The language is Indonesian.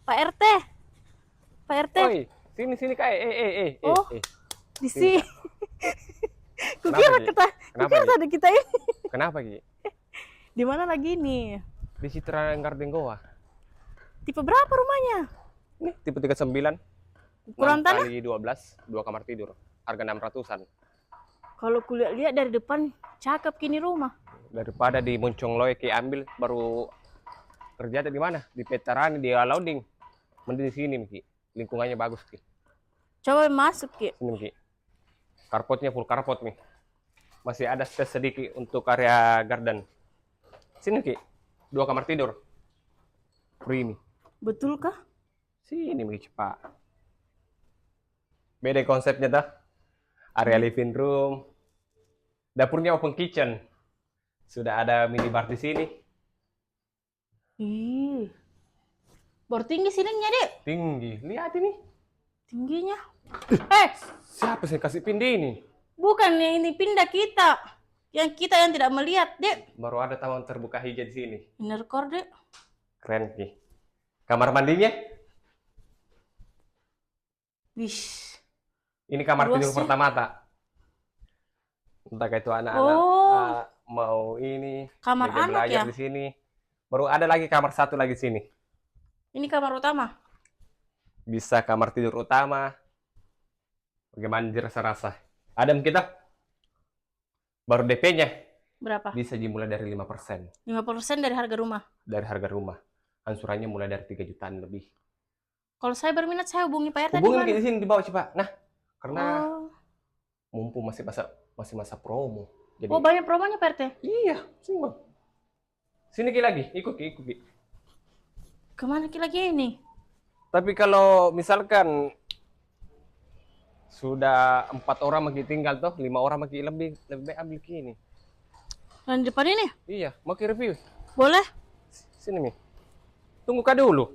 Pak RT, Pak RT. Oi, sini Kak. Oh, di sini. Sini, Kak. Kukira Kenapa, Ki? ada kita ini. Kenapa, Ki? Di mana lagi nih? Di Citra Garden Goa. Tipe berapa rumahnya? Nih, tipe 39. Ukuran 6 tanah? kali 12, 2 kamar tidur. Harga 600-an. Kalau kulihat lihat dari depan, cakep kini rumah. Daripada di Moncong Loe Ki ambil baru kerja di mana? Di Veterani, di Alauding. Mending di sini, Ki. Lingkungannya bagus, Ki. Coba masuk, Ki. Sini, Ki. Karpotnya full karpot nih. Masih ada space sedikit untuk area garden. Sini, Ki. 2 kamar tidur. Free nih. Betulkah? Sini, Mi, cepat. Beda konsepnya dah. Area living room. Dapurnya open kitchen. Sudah ada minibar di sini. Ih. Bor tinggi silingnya, Dek. Tinggi. Lihat ini. Tingginya. Siapa sih kasih pindah ini? Bukan yang ini pindah kita. Yang kita yang tidak melihat, Dek. Baru ada taman terbuka hijau di sini. Inner core, Dek. Keren nih. Kamar mandinya? Wish. Ini kamar Luas tidur ya. pertama, tak? Entah itu anak-anak mau ini Kamar meja anak belajar ya? di sini. Baru ada lagi kamar satu lagi sini. Ini kamar utama. Bisa kamar tidur utama. Bagaimana dirasa-rasa? Adam kita baru DP-nya Berapa? bisa dimulai dari 5% 50% dari harga rumah. dari harga rumah. Angsurannya mulai dari 3 jutaan lebih. Kalau saya berminat, saya hubungi Pak RT di Hubungi mana? di sini di bawah, Pak. Nah, karena Oh. mumpung masih masa promo. Jadi Oh, banyak promonya Pak RT. iya, sini, Bang. Sini Ki lagi, ikut Ki. Kemana Ki lagi ini? Tapi kalau misalkan sudah 4 orang lagi tinggal tuh, 5 orang lagi lebih baik ambil Ki ini. Yang di depan ini? Iya, mau Ki review. Boleh? Sini Mi. Tunggu Kak dulu.